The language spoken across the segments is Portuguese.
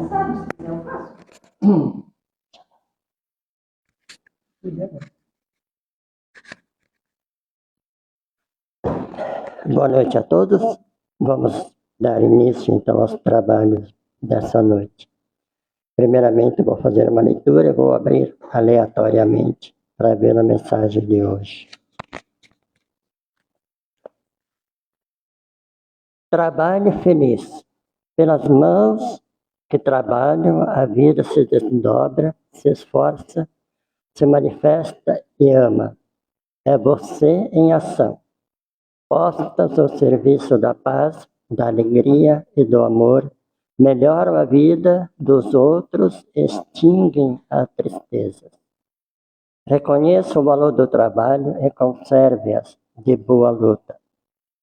Sabe, se quiser eu faço. Boa noite a todos. Vamos dar início então aos trabalhos dessa noite. Primeiramente vou fazer uma leitura e vou abrir aleatoriamente para ver a mensagem de hoje. Trabalhe feliz. Pelas mãos que trabalham, a vida se desdobra, se esforça, se manifesta e ama. É você em ação. Postas ao serviço da paz, da alegria e do amor, melhoram a vida dos outros, extinguem a tristeza. Reconheça o valor do trabalho e conserve-as de boa luta.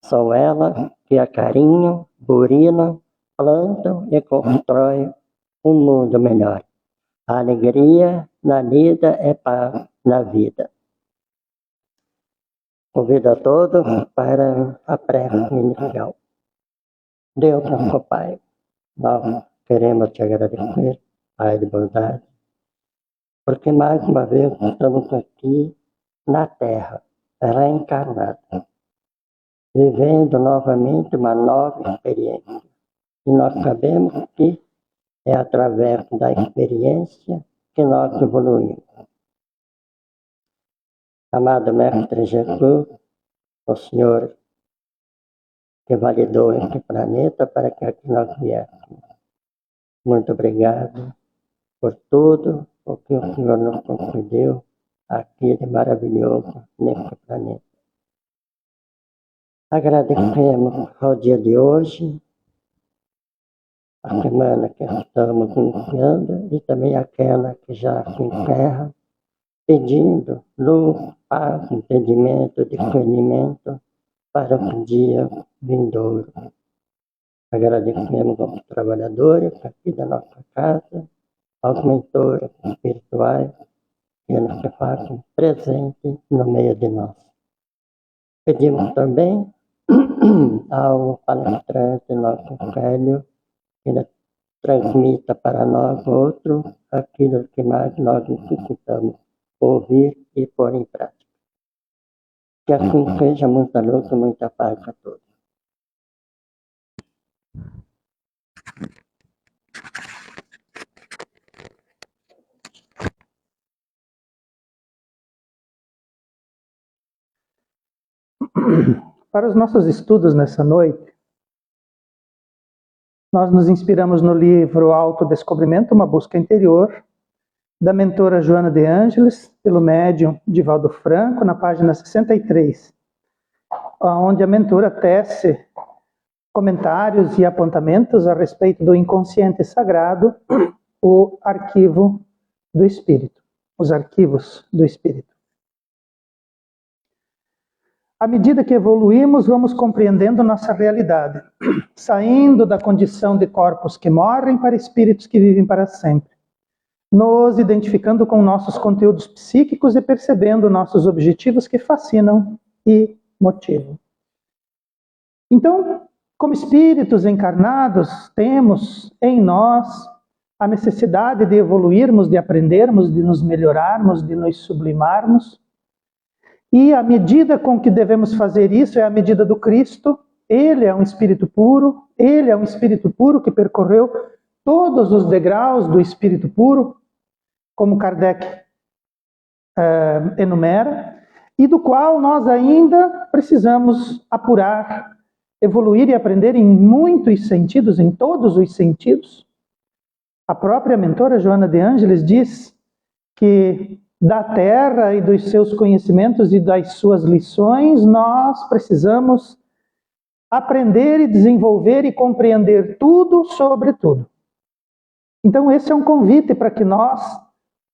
São elas que acarinham, burinam, plantam e constroem um mundo melhor. A alegria na lida é paz na vida. Convido a todos para a prece inicial. Deus, nosso Pai, nós queremos te agradecer, Pai de bondade, porque mais uma vez estamos aqui na Terra, reencarnados, vivendo novamente uma nova experiência. E nós sabemos que é através da experiência que nós evoluímos. Amado Mestre Jesus, o Senhor que validou este planeta para que aqui nós viéssemos. Muito obrigado por tudo o que o Senhor nos concedeu aqui de maravilhoso neste planeta. Agradecemos ao dia de hoje, a semana que estamos iniciando e também aquela que já se encerra, pedindo luz, paz, entendimento, discernimento para o dia vindouro. Agradecemos aos trabalhadores aqui da nossa casa, aos mentores espirituais que nos fazem presente no meio de nós. Pedimos também ao palestrante nosso Célio que transmita para nós outros aquilo que mais nós necessitamos ouvir e pôr em prática. Que assim seja, muita luz e muita paz a todos. Para os nossos estudos nessa noite, nós nos inspiramos no livro Autodescobrimento, uma busca interior, da mentora Joana de Ângeles, pelo médium Divaldo Franco, na página 63, onde a mentora tece comentários e apontamentos a respeito do inconsciente sagrado, o arquivo do espírito, os arquivos do espírito. À medida que evoluímos, vamos compreendendo nossa realidade, saindo da condição de corpos que morrem para espíritos que vivem para sempre, nos identificando com nossos conteúdos psíquicos e percebendo nossos objetivos que fascinam e motivam. Então, como espíritos encarnados, temos em nós a necessidade de evoluirmos, de aprendermos, de nos melhorarmos, de nos sublimarmos. E a medida com que devemos fazer isso é a medida do Cristo. Ele é um espírito puro, ele é um espírito puro que percorreu todos os degraus do espírito puro, como Kardec enumera, e do qual nós ainda precisamos apurar, evoluir e aprender em muitos sentidos, em todos os sentidos. A própria mentora Joana de Ângeles diz que da Terra e dos seus conhecimentos e das suas lições, nós precisamos aprender e desenvolver e compreender tudo sobre tudo. Então esse é um convite para que nós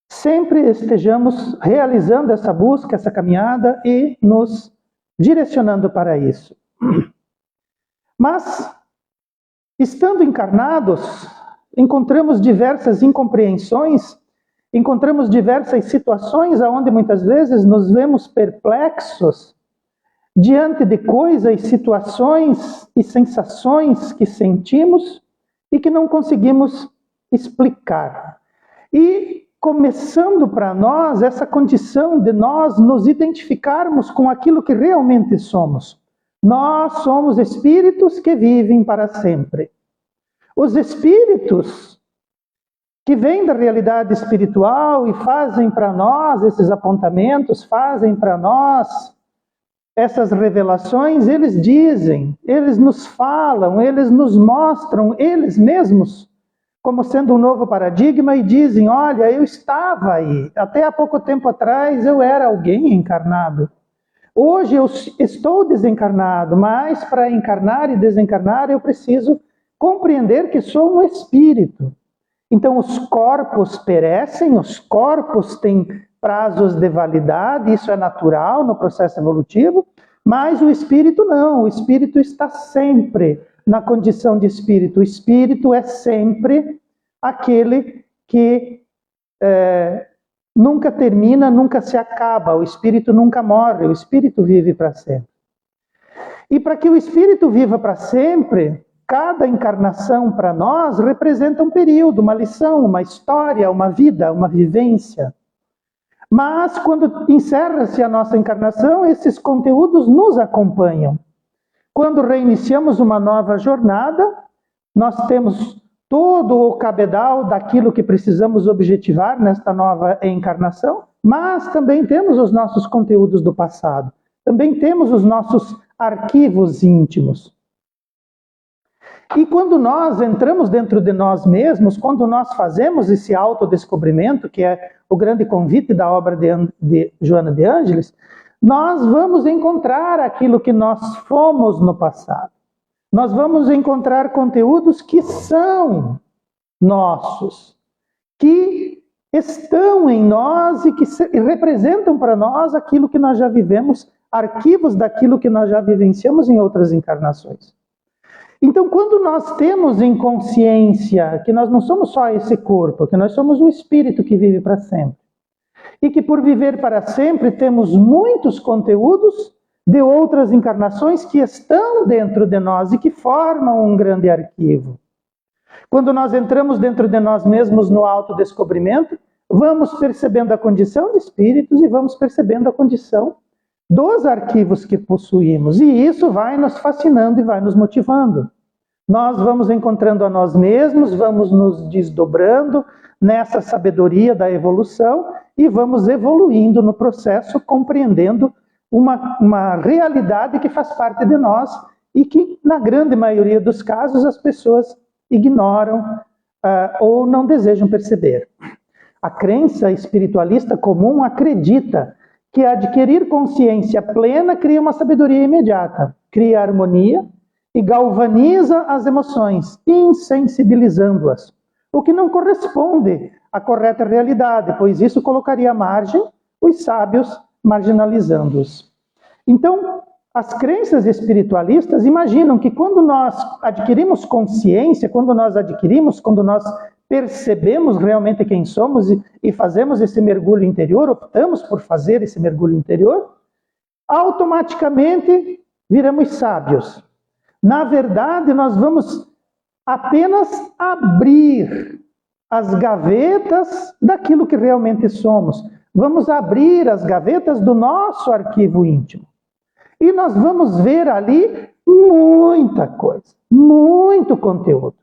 sempre estejamos realizando essa busca, essa caminhada e nos direcionando para isso. Mas, estando encarnados, encontramos diversas incompreensões, encontramos diversas situações onde muitas vezes nos vemos perplexos diante de coisas, situações e sensações que sentimos e que não conseguimos explicar. E começando para nós essa condição de nós nos identificarmos com aquilo que realmente somos. Nós somos espíritos que vivem para sempre. Os espíritos que vêm da realidade espiritual e fazem para nós esses apontamentos, fazem para nós essas revelações, eles dizem, eles nos falam, eles nos mostram, eles mesmos, como sendo um novo paradigma, e dizem, olha, eu estava aí, até há pouco tempo atrás eu era alguém encarnado. Hoje eu estou desencarnado, mas para encarnar e desencarnar eu preciso compreender que sou um espírito. Então os corpos perecem, os corpos têm prazos de validade, isso é natural no processo evolutivo, mas o espírito não, o espírito está sempre na condição de espírito. O espírito é sempre aquele que nunca termina, nunca se acaba, o espírito nunca morre, o espírito vive para sempre. E para que o espírito viva para sempre, cada encarnação para nós representa um período, uma lição, uma história, uma vida, uma vivência. Mas quando encerra-se a nossa encarnação, esses conteúdos nos acompanham. Quando reiniciamos uma nova jornada, nós temos todo o cabedal daquilo que precisamos objetivar nesta nova encarnação, mas também temos os nossos conteúdos do passado. Também temos os nossos arquivos íntimos. E quando nós entramos dentro de nós mesmos, quando nós fazemos esse autodescobrimento, que é o grande convite da obra de Joana de Ângeles, nós vamos encontrar aquilo que nós fomos no passado. Nós vamos encontrar conteúdos que são nossos, que estão em nós e que representam para nós aquilo que nós já vivemos, arquivos daquilo que nós já vivenciamos em outras encarnações. Então, quando nós temos em consciência que nós não somos só esse corpo, que nós somos o espírito que vive para sempre, e que por viver para sempre temos muitos conteúdos de outras encarnações que estão dentro de nós e que formam um grande arquivo. Quando nós entramos dentro de nós mesmos no autodescobrimento, vamos percebendo a condição de espíritos e vamos percebendo a condição dos arquivos que possuímos. E isso vai nos fascinando e vai nos motivando. Nós vamos encontrando a nós mesmos, vamos nos desdobrando nessa sabedoria da evolução e vamos evoluindo no processo, compreendendo uma realidade que faz parte de nós e que, na grande maioria dos casos, as pessoas ignoram ou não desejam perceber. A crença espiritualista comum acredita que adquirir consciência plena cria uma sabedoria imediata, cria harmonia e galvaniza as emoções, insensibilizando-as, o que não corresponde à correta realidade, pois isso colocaria à margem os sábios, marginalizando-os. Então, as crenças espiritualistas imaginam que quando nós adquirimos consciência, quando nós percebemos realmente quem somos e fazemos esse mergulho interior, optamos por fazer esse mergulho interior, automaticamente viramos sábios. Na verdade, nós vamos apenas abrir as gavetas daquilo que realmente somos. Vamos abrir as gavetas do nosso arquivo íntimo. E nós vamos ver ali muita coisa, muito conteúdo.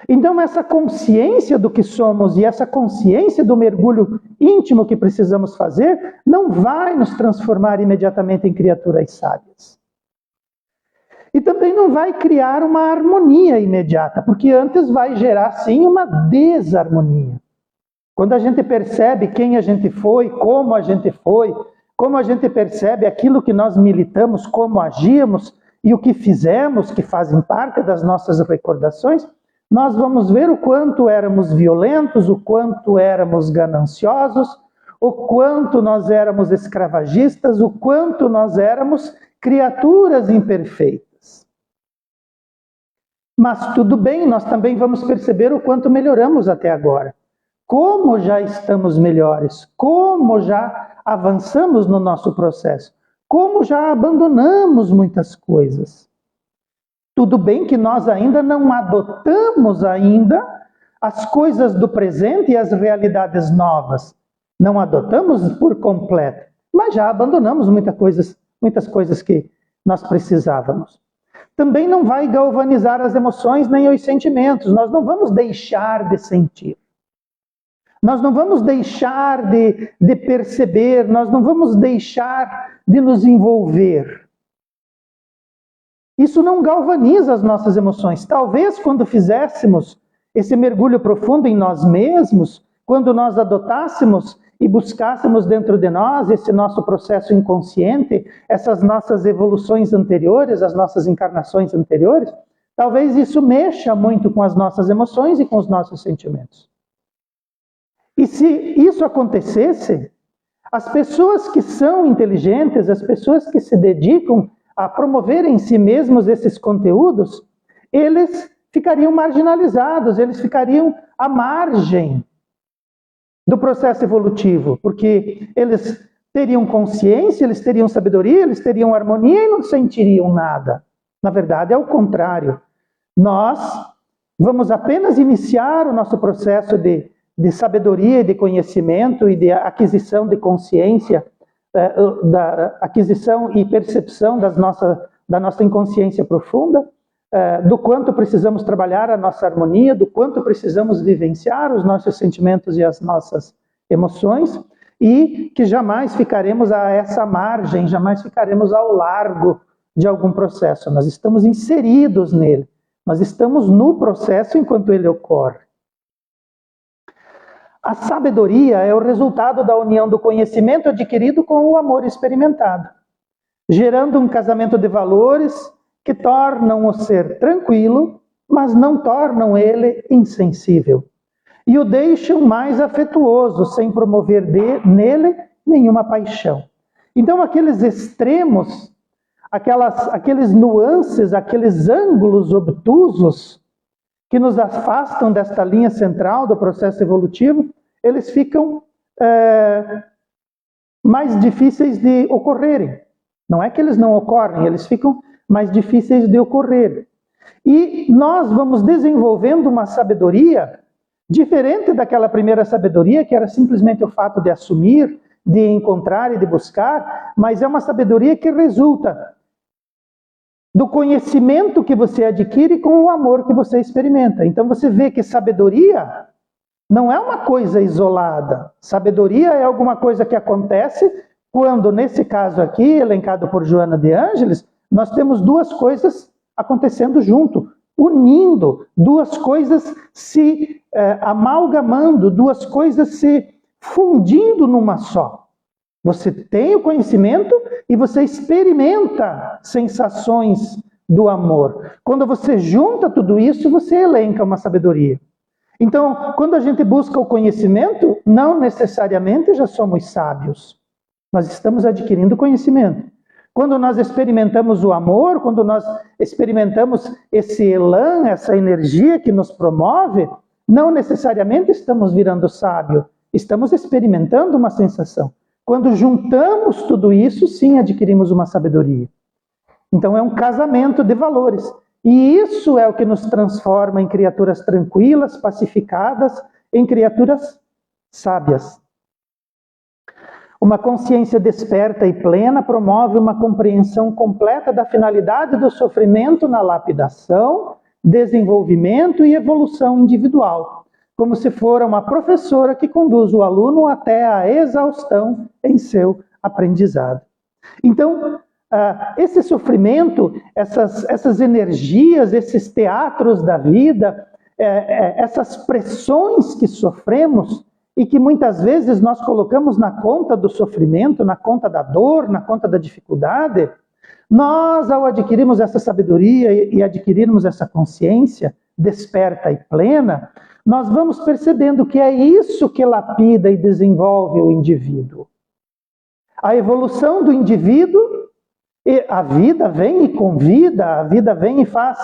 Então, essa consciência do que somos e essa consciência do mergulho íntimo que precisamos fazer não vai nos transformar imediatamente em criaturas sábias. E também não vai criar uma harmonia imediata, porque antes vai gerar, sim, uma desarmonia. Quando a gente percebe quem a gente foi, como a gente percebe aquilo que nós militamos, como agimos e o que fizemos, que fazem parte das nossas recordações, nós vamos ver o quanto éramos violentos, o quanto éramos gananciosos, o quanto nós éramos escravagistas, o quanto nós éramos criaturas imperfeitas. Mas tudo bem, nós também vamos perceber o quanto melhoramos até agora. Como já estamos melhores, como já avançamos no nosso processo, como já abandonamos muitas coisas. Tudo bem que nós ainda não adotamos ainda as coisas do presente e as realidades novas. Não adotamos por completo, mas já abandonamos muitas coisas que nós precisávamos. Também não vai galvanizar as emoções nem os sentimentos. Nós não vamos deixar de sentir. Nós não vamos deixar de perceber, nós não vamos deixar de nos envolver. Isso não galvaniza as nossas emoções. Talvez quando fizéssemos esse mergulho profundo em nós mesmos, quando nós adotássemos e buscássemos dentro de nós esse nosso processo inconsciente, essas nossas evoluções anteriores, as nossas encarnações anteriores, talvez isso mexa muito com as nossas emoções e com os nossos sentimentos. E se isso acontecesse, as pessoas que são inteligentes, as pessoas que se dedicam a promover em si mesmos esses conteúdos, eles ficariam marginalizados, eles ficariam à margem do processo evolutivo, porque eles teriam consciência, eles teriam sabedoria, eles teriam harmonia e não sentiriam nada. Na verdade, é o contrário. Nós vamos apenas iniciar o nosso processo de sabedoria e de conhecimento e de aquisição de consciência, da aquisição e percepção da nossa inconsciência profunda, do quanto precisamos trabalhar a nossa harmonia, do quanto precisamos vivenciar os nossos sentimentos e as nossas emoções, e que jamais ficaremos a essa margem, jamais ficaremos ao largo de algum processo. Nós estamos inseridos nele, nós estamos no processo enquanto ele ocorre. A sabedoria é o resultado da união do conhecimento adquirido com o amor experimentado, gerando um casamento de valores que tornam o ser tranquilo, mas não tornam ele insensível, e o deixam mais afetuoso, sem promover nele nenhuma paixão. Então, aqueles extremos, aqueles nuances, aqueles ângulos obtusos que nos afastam desta linha central do processo evolutivo, eles ficam mais difíceis de ocorrerem. Não é que eles não ocorrem, eles ficam mais difíceis de ocorrer. E nós vamos desenvolvendo uma sabedoria diferente daquela primeira sabedoria, que era simplesmente o fato de assumir, de encontrar e de buscar, mas é uma sabedoria que resulta do conhecimento que você adquire com o amor que você experimenta. Então você vê que sabedoria não é uma coisa isolada. Sabedoria é alguma coisa que acontece quando, nesse caso aqui, elencado por Joana de Ângeles, nós temos duas coisas acontecendo junto, unindo, duas coisas se amalgamando, duas coisas se fundindo numa só. Você tem o conhecimento e você experimenta sensações do amor. Quando você junta tudo isso, você elenca uma sabedoria. Então, quando a gente busca o conhecimento, não necessariamente já somos sábios. Nós estamos adquirindo conhecimento. Quando nós experimentamos o amor, quando nós experimentamos esse elan, essa energia que nos promove, não necessariamente estamos virando sábio, estamos experimentando uma sensação. Quando juntamos tudo isso, sim, adquirimos uma sabedoria. Então é um casamento de valores. E isso é o que nos transforma em criaturas tranquilas, pacificadas, em criaturas sábias. Uma consciência desperta e plena promove uma compreensão completa da finalidade do sofrimento na lapidação, desenvolvimento e evolução individual, como se fora uma professora que conduz o aluno até a exaustão em seu aprendizado. Então, esse sofrimento, essas energias, esses teatros da vida, essas pressões que sofremos, e que muitas vezes nós colocamos na conta do sofrimento, na conta da dor, na conta da dificuldade, nós, ao adquirirmos essa sabedoria e adquirirmos essa consciência desperta e plena, nós vamos percebendo que é isso que lapida e desenvolve o indivíduo. A evolução do indivíduo, e a vida vem e convida, a vida vem e faz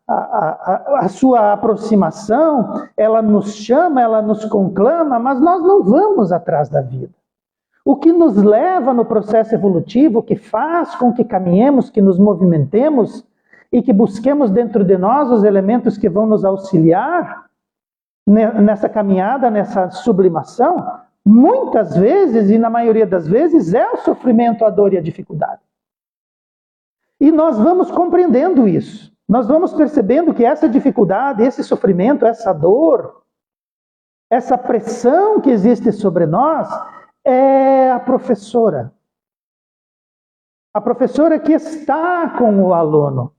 a sua aproximação, ela nos chama, ela nos conclama, mas nós não vamos atrás da vida. O que nos leva no processo evolutivo, que faz com que caminhemos, que nos movimentemos e que busquemos dentro de nós os elementos que vão nos auxiliar nessa caminhada, nessa sublimação, muitas vezes, e na maioria das vezes, é o sofrimento, a dor e a dificuldade. E nós vamos compreendendo isso. Nós vamos percebendo que essa dificuldade, esse sofrimento, essa dor, essa pressão que existe sobre nós, é a professora. A professora que está com o aluno,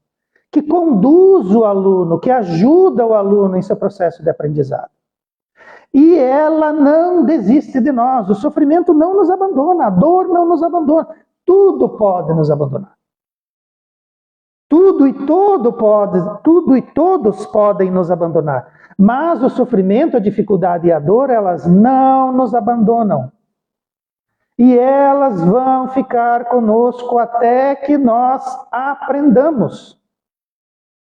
que conduz o aluno, que ajuda o aluno em seu processo de aprendizado. E ela não desiste de nós, o sofrimento não nos abandona, a dor não nos abandona, tudo pode nos abandonar. Tudo e todos podem nos abandonar, mas o sofrimento, a dificuldade e a dor, elas não nos abandonam. E elas vão ficar conosco até que nós aprendamos,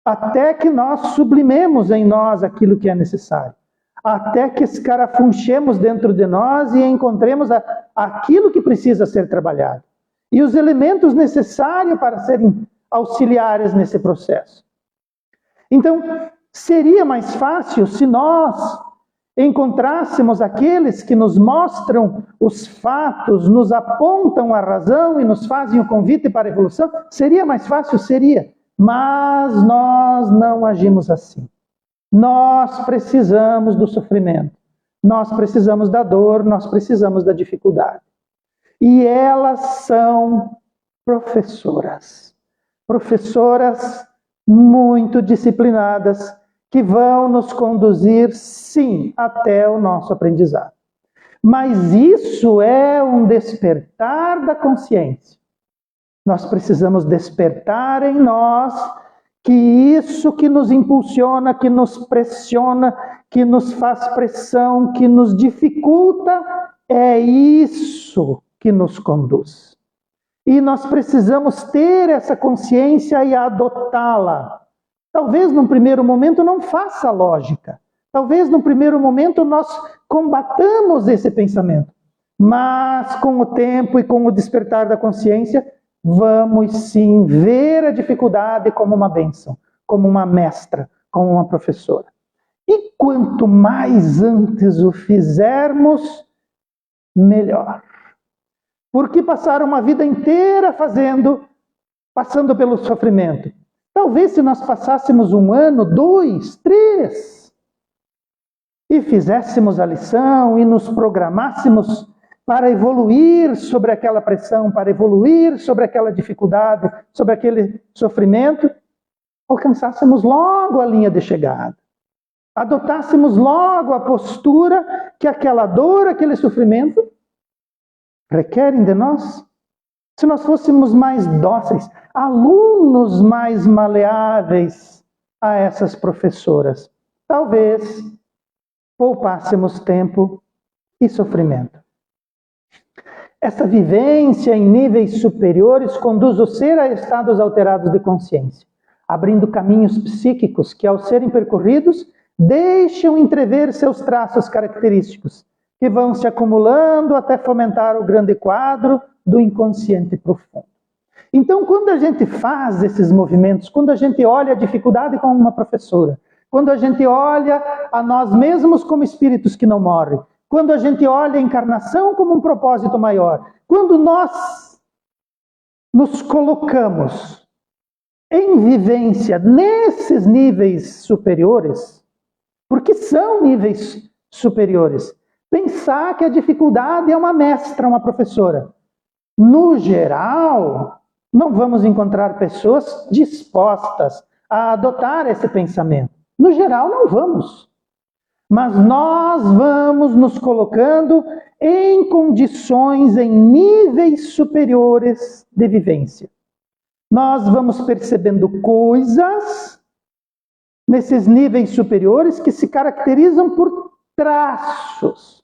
até que nós sublimemos em nós aquilo que é necessário, até que escarafunchemos dentro de nós e encontremos aquilo que precisa ser trabalhado e os elementos necessários para serem auxiliares nesse processo. Então, seria mais fácil se nós encontrássemos aqueles que nos mostram os fatos, nos apontam a razão e nos fazem o convite para a evolução. Seria mais fácil? Seria. Mas nós não agimos assim. Nós precisamos do sofrimento, nós precisamos da dor, nós precisamos da dificuldade. E elas são professoras muito disciplinadas, que vão nos conduzir, sim, até o nosso aprendizado. Mas isso é um despertar da consciência. Nós precisamos despertar em nós que isso que nos impulsiona, que nos pressiona, que nos faz pressão, que nos dificulta, é isso que nos conduz. E nós precisamos ter essa consciência e adotá-la. Talvez num primeiro momento não faça lógica. Talvez num primeiro momento nós combatamos esse pensamento. Mas com o tempo e com o despertar da consciência, vamos sim ver a dificuldade como uma bênção, como uma mestra, como uma professora. E quanto mais antes o fizermos, melhor. Porque passar uma vida inteira passando pelo sofrimento. Talvez se nós passássemos 1 ano, 2, 3, e fizéssemos a lição e nos programássemos para evoluir sobre aquela pressão, para evoluir sobre aquela dificuldade, sobre aquele sofrimento, alcançássemos logo a linha de chegada. Adotássemos logo a postura que aquela dor, aquele sofrimento requerem de nós. Se nós fôssemos mais dóceis, alunos mais maleáveis a essas professoras, talvez poupássemos tempo e sofrimento. Essa vivência em níveis superiores conduz o ser a estados alterados de consciência, abrindo caminhos psíquicos que, ao serem percorridos, deixam entrever seus traços característicos, que vão se acumulando até fomentar o grande quadro do inconsciente profundo. Então, quando a gente faz esses movimentos, quando a gente olha a dificuldade como uma professora, quando a gente olha a nós mesmos como espíritos que não morrem, quando a gente olha a encarnação como um propósito maior, quando nós nos colocamos em vivência nesses níveis superiores, porque são níveis superiores, pensar que a dificuldade é uma mestra, uma professora. No geral, não vamos encontrar pessoas dispostas a adotar esse pensamento. No geral, não vamos. Mas nós vamos nos colocando em condições, em níveis superiores de vivência. Nós vamos percebendo coisas nesses níveis superiores que se caracterizam por traços.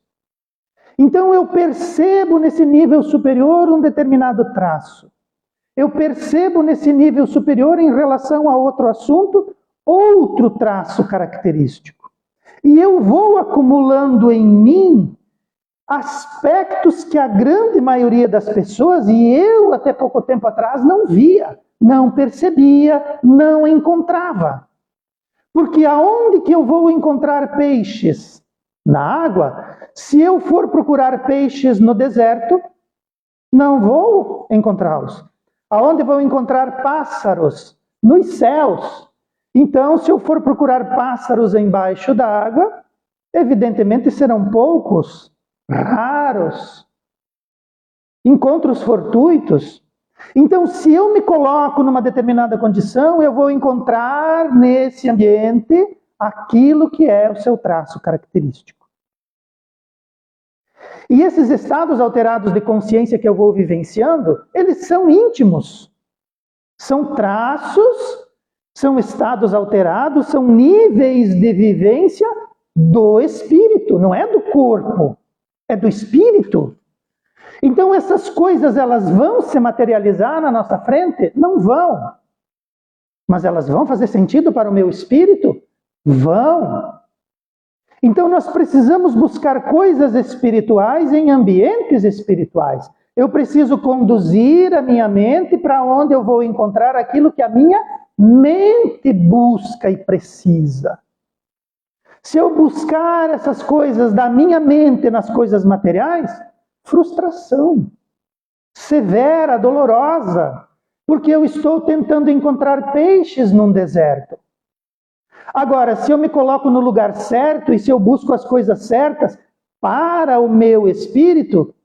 Então eu percebo nesse nível superior um determinado traço. Eu percebo nesse nível superior, em relação a outro assunto, outro traço característico. E eu vou acumulando em mim aspectos que a grande maioria das pessoas, e eu até pouco tempo atrás, não via, não percebia, não encontrava. Porque aonde que eu vou encontrar peixes? Na água. Se eu for procurar peixes no deserto, não vou encontrá-los. Aonde vou encontrar pássaros? Nos céus. Então, se eu for procurar pássaros embaixo da água, evidentemente serão poucos, raros, encontros fortuitos. Então, se eu me coloco numa determinada condição, eu vou encontrar nesse ambiente aquilo que é o seu traço característico. E esses estados alterados de consciência que eu vou vivenciando, eles são íntimos. São traços, são estados alterados, são níveis de vivência do espírito, não é do corpo, é do espírito. Então essas coisas, elas vão se materializar na nossa frente? Não vão. Mas elas vão fazer sentido para o meu espírito? Vão. Então nós precisamos buscar coisas espirituais em ambientes espirituais. Eu preciso conduzir a minha mente para onde eu vou encontrar aquilo que a minha mente busca e precisa. Se eu buscar essas coisas da minha mente nas coisas materiais, frustração, severa, dolorosa, porque eu estou tentando encontrar peixes num deserto. Agora, se eu me coloco no lugar certo e se eu busco as coisas certas para o meu espírito,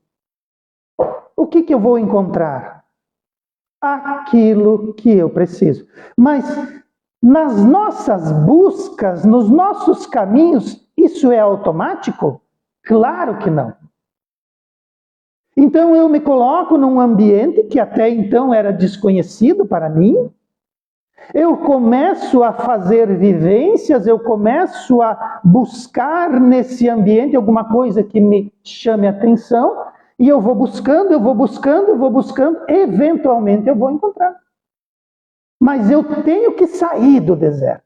o que eu vou encontrar? Aquilo que eu preciso. Mas nas nossas buscas, nos nossos caminhos, isso é automático? Claro que não. Então eu me coloco num ambiente que até então era desconhecido para mim. Eu começo a fazer vivências, eu começo a buscar nesse ambiente alguma coisa que me chame a atenção, e eu vou buscando, eventualmente eu vou encontrar. Mas eu tenho que sair do deserto.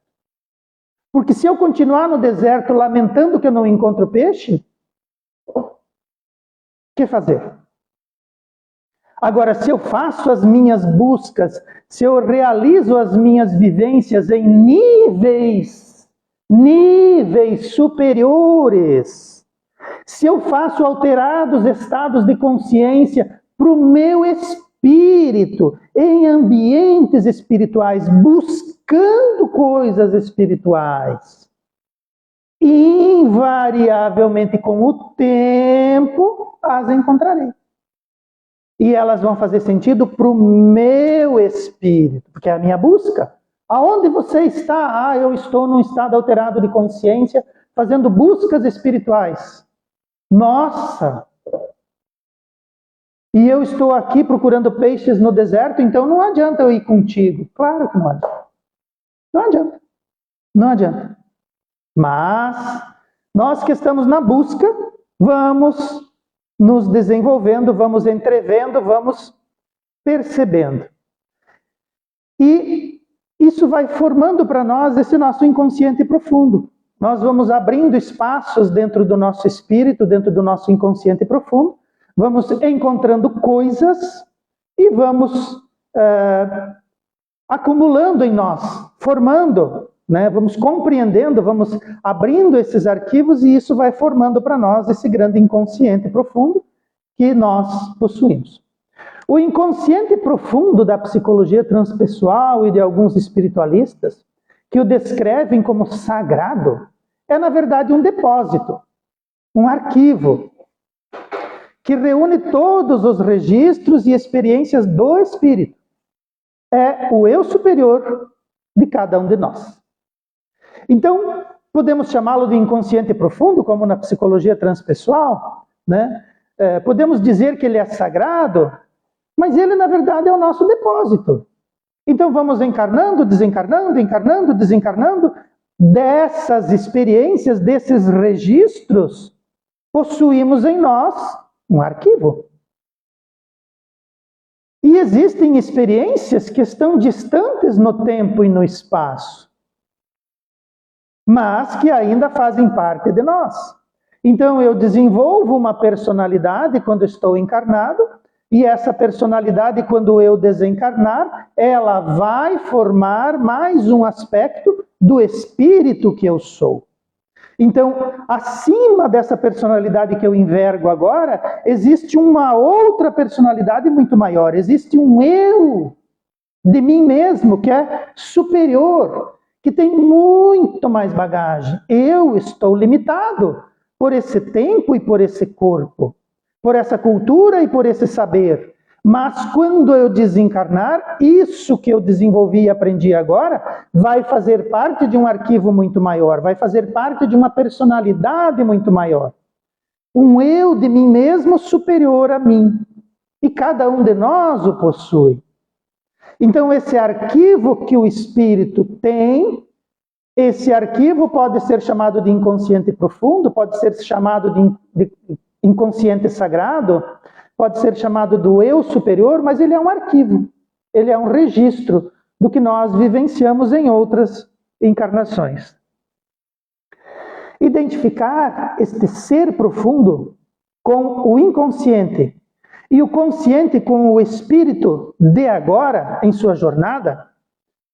Porque se eu continuar no deserto lamentando que eu não encontro peixe, o que fazer? Agora, se eu faço as minhas buscas, se eu realizo as minhas vivências em níveis superiores, se eu faço alterados estados de consciência para o meu espírito, em ambientes espirituais, buscando coisas espirituais, invariavelmente com o tempo as encontrarei. E elas vão fazer sentido para o meu espírito, porque é a minha busca. Aonde você está? Ah, eu estou num estado alterado de consciência, fazendo buscas espirituais. Nossa! E eu estou aqui procurando peixes no deserto, então não adianta eu ir contigo. Claro que não adianta. Não adianta. Não adianta. Mas nós que estamos na busca, vamos nos desenvolvendo, vamos entrevendo, vamos percebendo. E isso vai formando para nós esse nosso inconsciente profundo. Nós vamos abrindo espaços dentro do nosso espírito, dentro do nosso inconsciente profundo, vamos encontrando coisas e vamos acumulando em nós, formando, né? Vamos compreendendo, vamos abrindo esses arquivos e isso vai formando para nós esse grande inconsciente profundo que nós possuímos. O inconsciente profundo da psicologia transpessoal e de alguns espiritualistas, que o descrevem como sagrado, é na verdade um depósito, um arquivo, que reúne todos os registros e experiências do espírito. É o eu superior de cada um de nós. Então, podemos chamá-lo de inconsciente profundo, como na psicologia transpessoal, né? Podemos dizer que ele é sagrado, mas ele, na verdade, é o nosso depósito. Então, vamos encarnando, desencarnando, encarnando, desencarnando, dessas experiências, desses registros, possuímos em nós um arquivo. E existem experiências que estão distantes no tempo e no espaço, mas que ainda fazem parte de nós. Então eu desenvolvo uma personalidade quando estou encarnado, E essa personalidade, quando eu desencarnar, ela vai formar mais um aspecto do espírito que eu sou. Então, acima dessa personalidade que eu envergo agora, existe uma outra personalidade muito maior. Existe um eu de mim mesmo que é superior, que tem muito mais bagagem. Eu estou limitado por esse tempo e por esse corpo, por essa cultura e por esse saber. Mas quando eu desencarnar, isso que eu desenvolvi e aprendi agora vai fazer parte de um arquivo muito maior, vai fazer parte de uma personalidade muito maior. Um eu de mim mesmo superior a mim. E cada um de nós o possui. Então, esse arquivo que o espírito tem, esse arquivo pode ser chamado de inconsciente profundo, pode ser chamado de inconsciente sagrado, pode ser chamado do eu superior, mas ele é um arquivo, ele é um registro do que nós vivenciamos em outras encarnações. Identificar este ser profundo com o inconsciente e o consciente com o espírito de agora, em sua jornada,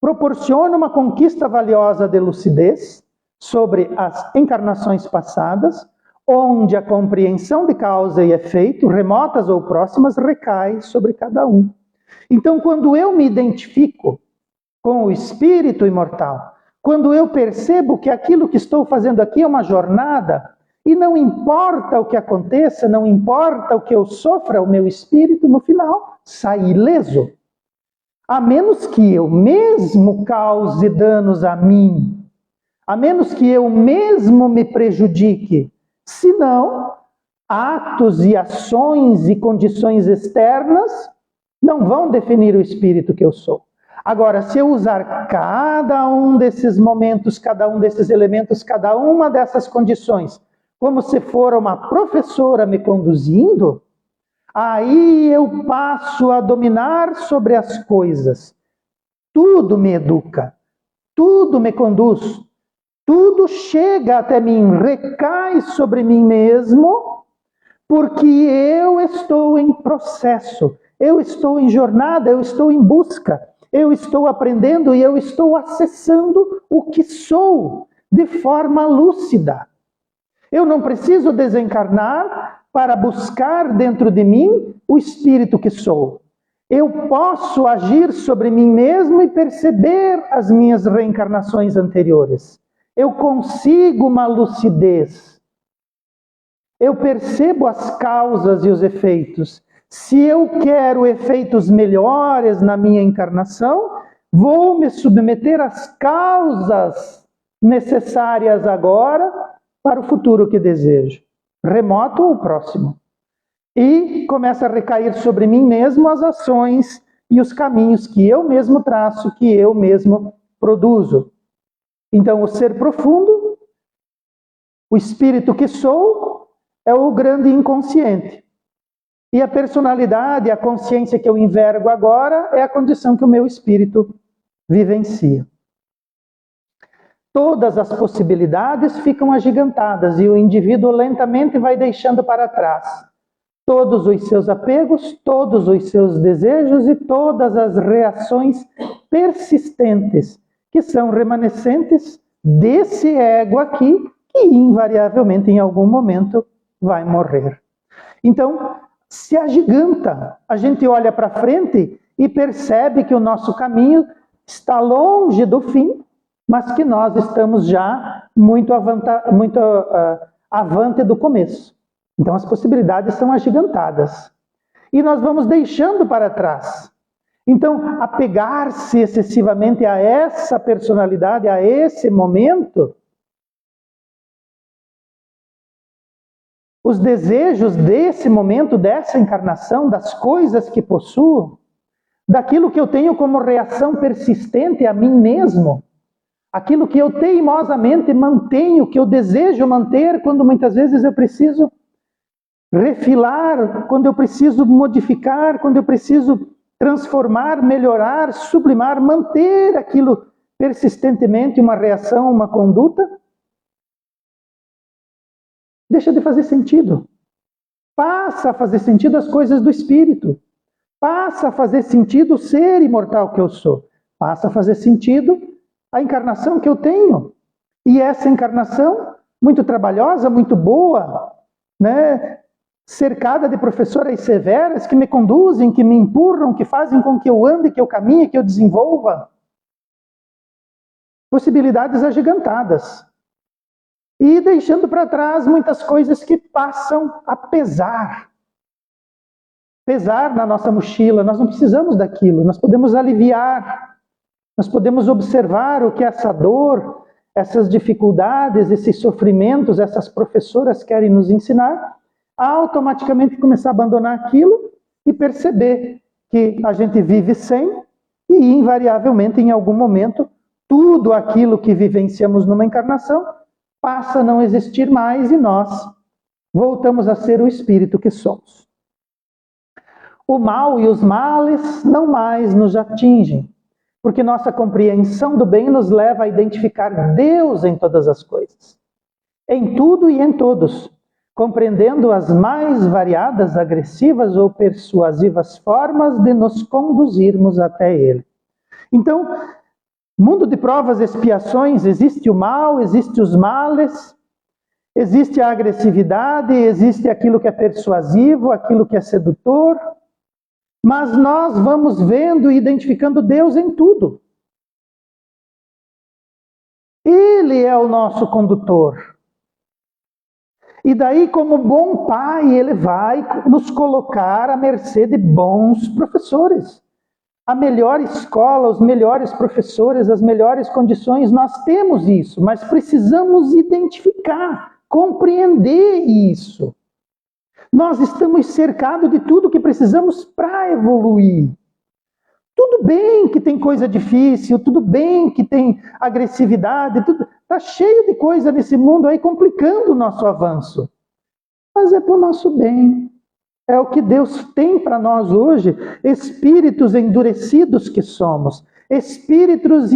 proporciona uma conquista valiosa de lucidez sobre as encarnações passadas, onde a compreensão de causa e efeito, remotas ou próximas, recai sobre cada um. Então, quando eu me identifico com o espírito imortal, quando eu percebo que aquilo que estou fazendo aqui é uma jornada, e não importa o que aconteça, não importa o que eu sofra, o meu espírito, no final, sai ileso. A menos que eu mesmo cause danos a mim, a menos que eu mesmo me prejudique. Senão, atos e ações e condições externas não vão definir o espírito que eu sou. Agora, se eu usar cada um desses momentos, cada um desses elementos, cada uma dessas condições, como se for uma professora me conduzindo, aí eu passo a dominar sobre as coisas. Tudo me educa, tudo me conduz, tudo chega até mim, recai sobre mim mesmo, porque eu estou em processo, eu estou em jornada, eu estou em busca, eu estou aprendendo e eu estou acessando o que sou de forma lúcida. Eu não preciso desencarnar para buscar dentro de mim o espírito que sou. Eu posso agir sobre mim mesmo e perceber as minhas reencarnações anteriores. Eu consigo uma lucidez. Eu percebo as causas e os efeitos. Se eu quero efeitos melhores na minha encarnação, vou me submeter às causas necessárias agora para o futuro que desejo, remoto ou próximo. E começa a recair sobre mim mesmo as ações e os caminhos que eu mesmo traço, que eu mesmo produzo. Então, o ser profundo, o espírito que sou, é o grande inconsciente. E a personalidade, a consciência que eu envergo agora, é a condição que o meu espírito vivencia. Todas as possibilidades ficam agigantadas e o indivíduo lentamente vai deixando para trás todos os seus apegos, todos os seus desejos e todas as reações persistentes que são remanescentes desse ego aqui, que invariavelmente em algum momento vai morrer. Então, se agiganta. A gente olha para frente e percebe que o nosso caminho está longe do fim, mas que nós estamos já muito avante do começo. Então as possibilidades são agigantadas. E nós vamos deixando para trás. Então, apegar-se excessivamente a essa personalidade, a esse momento, os desejos desse momento, dessa encarnação, das coisas que possuo, daquilo que eu tenho como reação persistente a mim mesmo, aquilo que eu teimosamente mantenho, que eu desejo manter, quando muitas vezes eu preciso refilar, quando eu preciso modificar, quando eu preciso transformar, melhorar, sublimar, manter aquilo persistentemente, uma reação, uma conduta, deixa de fazer sentido. Passa a fazer sentido as coisas do espírito. Passa a fazer sentido o ser imortal que eu sou. Passa a fazer sentido a encarnação que eu tenho. E essa encarnação, muito trabalhosa, muito boa, né? Cercada de professoras severas que me conduzem, que me empurram, que fazem com que eu ande, que eu caminhe, que eu desenvolva. Possibilidades agigantadas. E deixando para trás muitas coisas que passam a pesar. Pesar na nossa mochila, nós não precisamos daquilo, nós podemos aliviar, nós podemos observar o que essa dor, essas dificuldades, esses sofrimentos, essas professoras querem nos ensinar, automaticamente começar a abandonar aquilo e perceber que a gente vive sem e invariavelmente em algum momento tudo aquilo que vivenciamos numa encarnação passa a não existir mais e nós voltamos a ser o espírito que somos. O mal e os males não mais nos atingem, porque nossa compreensão do bem nos leva a identificar Deus em todas as coisas, em tudo e em todos, compreendendo as mais variadas, agressivas ou persuasivas formas de nos conduzirmos até Ele. Então, mundo de provas e expiações, existe o mal, existe os males, existe a agressividade, existe aquilo que é persuasivo, aquilo que é sedutor, mas nós vamos vendo e identificando Deus em tudo. Ele é o nosso condutor. E daí, como bom pai, ele vai nos colocar à mercê de bons professores. A melhor escola, os melhores professores, as melhores condições, nós temos isso, mas precisamos identificar, compreender isso. Nós estamos cercados de tudo que precisamos para evoluir. Tudo bem que tem coisa difícil, tudo bem que tem agressividade, está cheio de coisa nesse mundo aí complicando o nosso avanço. Mas é para o nosso bem. É o que Deus tem para nós hoje, espíritos endurecidos que somos, espíritos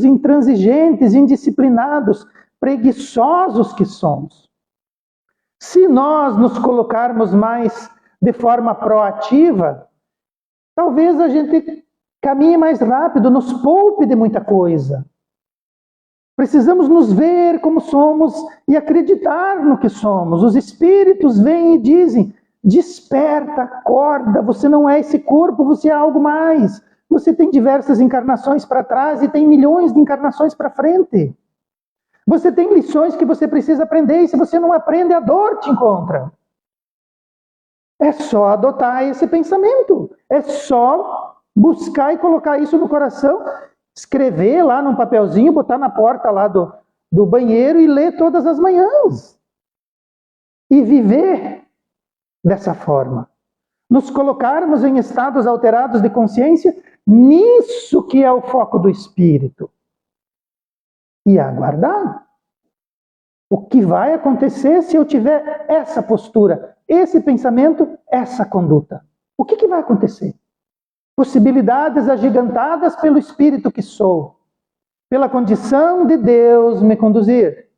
intransigentes, indisciplinados, preguiçosos que somos. Se nós nos colocarmos mais de forma proativa, talvez a gente caminhe mais rápido, nos poupe de muita coisa. Precisamos nos ver como somos e acreditar no que somos. Os espíritos vêm e dizem: desperta, acorda, você não é esse corpo, você é algo mais. Você tem diversas encarnações para trás e tem milhões de encarnações para frente. Você tem lições que você precisa aprender e se você não aprende, a dor te encontra. É só adotar esse pensamento. É só buscar e colocar isso no coração, escrever lá num papelzinho, botar na porta lá do banheiro e ler todas as manhãs. E viver dessa forma. Nos colocarmos em estados alterados de consciência, nisso que é o foco do espírito. E aguardar. O que vai acontecer se eu tiver essa postura, esse pensamento, essa conduta? O que vai acontecer? Possibilidades agigantadas pelo espírito que sou, pela condição de Deus me conduzir,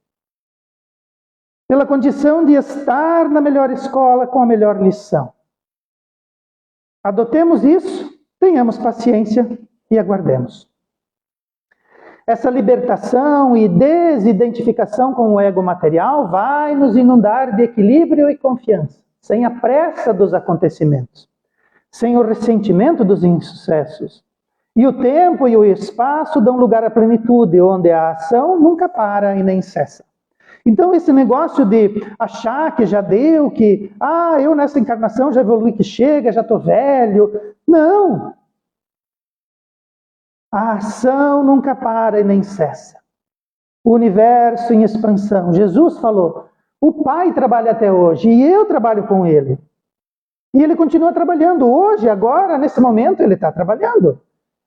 pela condição de estar na melhor escola com a melhor lição. Adotemos isso, tenhamos paciência e aguardemos. Essa libertação e desidentificação com o ego material vai nos inundar de equilíbrio e confiança, sem a pressa dos acontecimentos, sem o ressentimento dos insucessos. E o tempo e o espaço dão lugar à plenitude, onde a ação nunca para e nem cessa. Então esse negócio de achar que já deu, que eu nessa encarnação já evolui, que chega, já estou velho. Não! A ação nunca para e nem cessa. O universo em expansão. Jesus falou, o Pai trabalha até hoje e eu trabalho com Ele. E Ele continua trabalhando. Hoje, agora, nesse momento, Ele está trabalhando.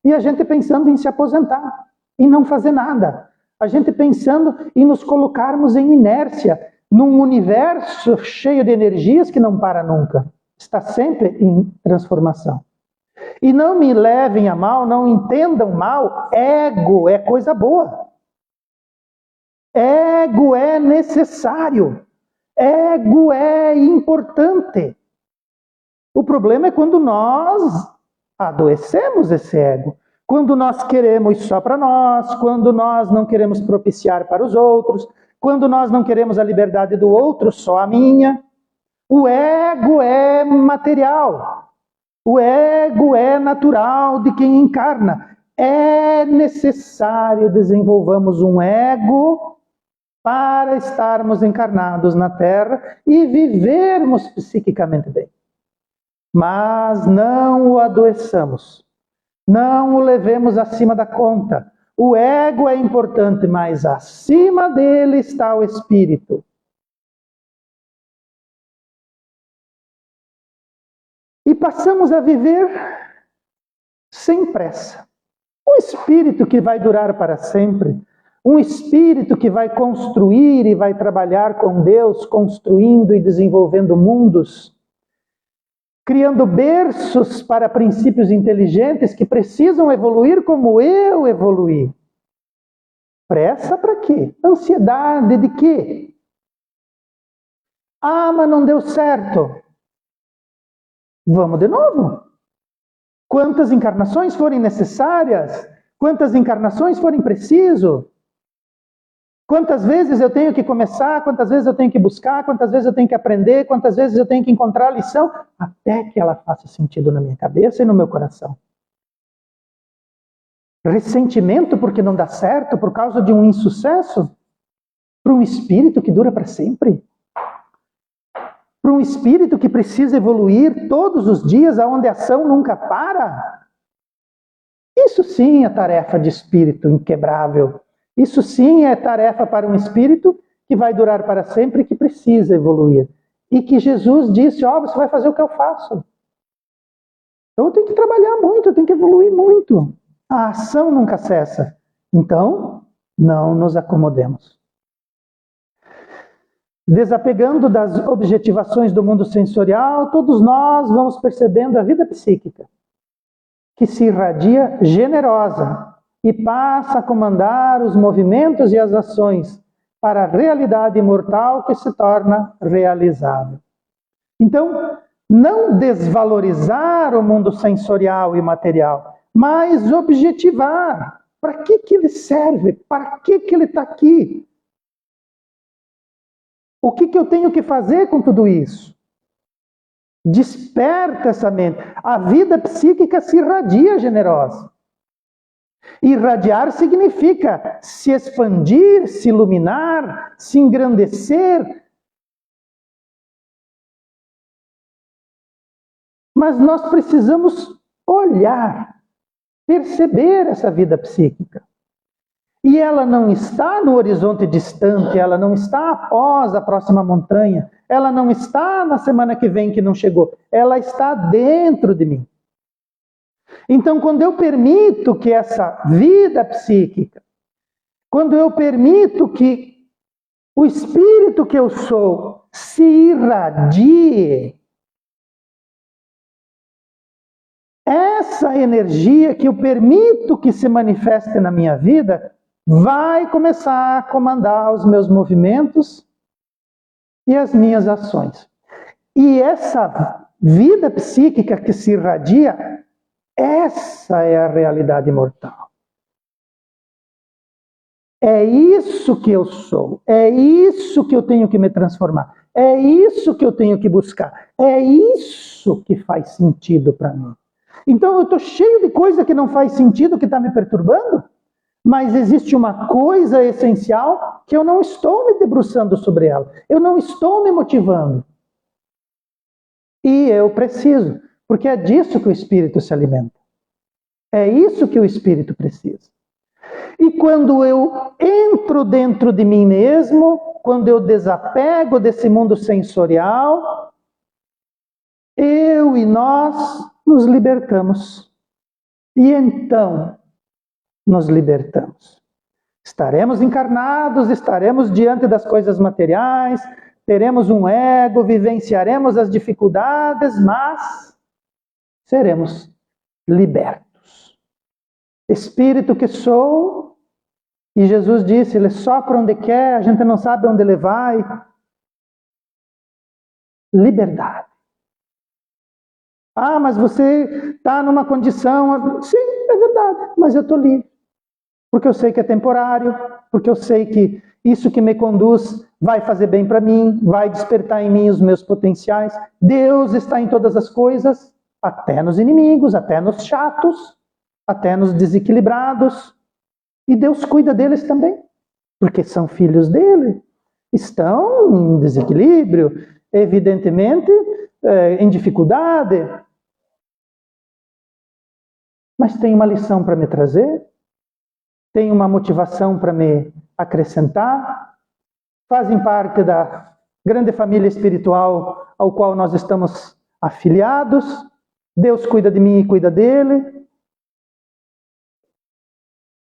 E a gente pensando em se aposentar, em não fazer nada. A gente pensando em nos colocarmos em inércia, num universo cheio de energias que não para nunca. Está sempre em transformação. E não me levem a mal, não entendam mal, ego é coisa boa. Ego é necessário. Ego é importante. O problema é quando nós adoecemos esse ego. Quando nós queremos só para nós, quando nós não queremos propiciar para os outros, quando nós não queremos a liberdade do outro, só a minha. O ego é material. O ego é natural de quem encarna. É necessário desenvolvamos um ego para estarmos encarnados na Terra e vivermos psiquicamente bem. Mas não o adoeçamos. Não o levemos acima da conta. O ego é importante, mas acima dele está o espírito. E passamos a viver sem pressa. Um espírito que vai durar para sempre. Um espírito que vai construir e vai trabalhar com Deus, construindo e desenvolvendo mundos. Criando berços para princípios inteligentes que precisam evoluir como eu evoluí. Pressa para quê? Ansiedade de quê? Ah, mas não deu certo. Vamos de novo. Quantas encarnações forem necessárias? Quantas encarnações forem preciso? Quantas vezes eu tenho que começar, quantas vezes eu tenho que buscar, quantas vezes eu tenho que aprender, quantas vezes eu tenho que encontrar a lição, até que ela faça sentido na minha cabeça e no meu coração. Ressentimento porque não dá certo, por causa de um insucesso, para um espírito que dura para sempre. Para um espírito que precisa evoluir todos os dias, aonde a ação nunca para. Isso sim é tarefa de espírito inquebrável. Isso sim é tarefa para um espírito que vai durar para sempre e que precisa evoluir. E que Jesus disse, você vai fazer o que eu faço. Então eu tenho que trabalhar muito, eu tenho que evoluir muito. A ação nunca cessa. Então, não nos acomodemos. Desapegando das objetivações do mundo sensorial, todos nós vamos percebendo a vida psíquica, que se irradia generosa, e passa a comandar os movimentos e as ações para a realidade imortal que se torna realizável. Então, não desvalorizar o mundo sensorial e material, mas objetivar. Para que ele serve? Para que ele está aqui? O que eu tenho que fazer com tudo isso? Desperta essa mente. A vida psíquica se irradia generosa. Irradiar significa se expandir, se iluminar, se engrandecer. Mas nós precisamos olhar, perceber essa vida psíquica. E ela não está no horizonte distante, ela não está após a próxima montanha, ela não está na semana que vem que não chegou, ela está dentro de mim. Então, quando eu permito que essa vida psíquica, quando eu permito que o espírito que eu sou se irradie, essa energia que eu permito que se manifeste na minha vida, vai começar a comandar os meus movimentos e as minhas ações. E essa vida psíquica que se irradia, essa é a realidade imortal. É isso que eu sou. É isso que eu tenho que me transformar. É isso que eu tenho que buscar. É isso que faz sentido para mim. Então eu estou cheio de coisa que não faz sentido, que está me perturbando, mas existe uma coisa essencial que eu não estou me debruçando sobre ela. Eu não estou me motivando. E eu preciso. Porque é disso que o espírito se alimenta. É isso que o espírito precisa. E quando eu entro dentro de mim mesmo, quando eu desapego desse mundo sensorial, eu e nós nos libertamos. E então nos libertamos. Estaremos encarnados, estaremos diante das coisas materiais, teremos um ego, vivenciaremos as dificuldades, mas seremos libertos. Espírito que sou, e Jesus disse, ele sopra onde quer, a gente não sabe onde ele vai. Liberdade. Ah, mas você está numa condição... Sim, é verdade, mas eu estou livre. Porque eu sei que é temporário, porque eu sei que isso que me conduz vai fazer bem para mim, vai despertar em mim os meus potenciais. Deus está em todas as coisas, até nos inimigos, até nos chatos, até nos desequilibrados. E Deus cuida deles também, porque são filhos dele. Estão em desequilíbrio, evidentemente, em dificuldade. Mas tem uma lição para me trazer, tem uma motivação para me acrescentar, fazem parte da grande família espiritual ao qual nós estamos afiliados. Deus cuida de mim e cuida dele.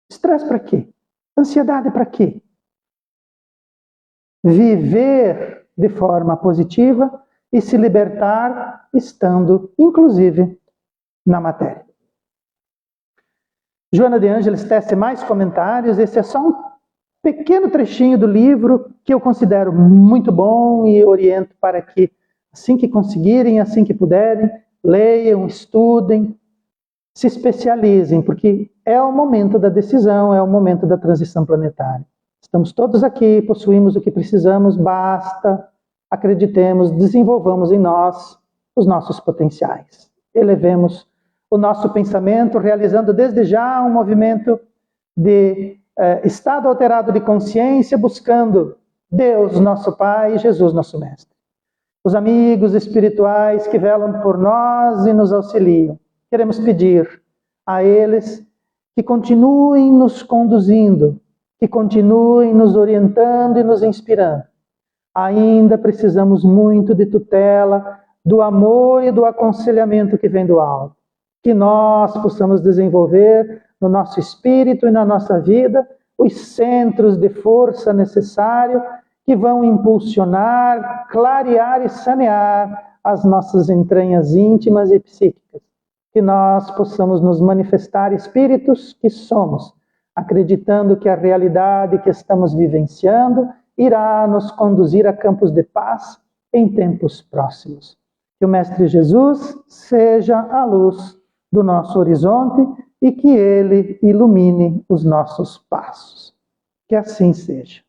Estresse para quê? Ansiedade para quê? Viver de forma positiva e se libertar estando, inclusive, na matéria. Joana de Ângeles tece mais comentários. Esse é só um pequeno trechinho do livro que eu considero muito bom e oriento para que, assim que conseguirem, assim que puderem, leiam, estudem, se especializem, porque é o momento da decisão, é o momento da transição planetária. Estamos todos aqui, possuímos o que precisamos, basta, acreditemos, desenvolvamos em nós os nossos potenciais. Elevemos o nosso pensamento, realizando desde já um movimento de estado alterado de consciência, buscando Deus, nosso Pai, e Jesus, nosso Mestre. Os amigos espirituais que velam por nós e nos auxiliam, queremos pedir a eles que continuem nos conduzindo, que continuem nos orientando e nos inspirando. Ainda precisamos muito de tutela, do amor e do aconselhamento que vem do alto. Que nós possamos desenvolver no nosso espírito e na nossa vida os centros de força necessários que vão impulsionar, clarear e sanear as nossas entranhas íntimas e psíquicas. Que nós possamos nos manifestar espíritos que somos, acreditando que a realidade que estamos vivenciando irá nos conduzir a campos de paz em tempos próximos. Que o Mestre Jesus seja a luz do nosso horizonte e que Ele ilumine os nossos passos. Que assim seja.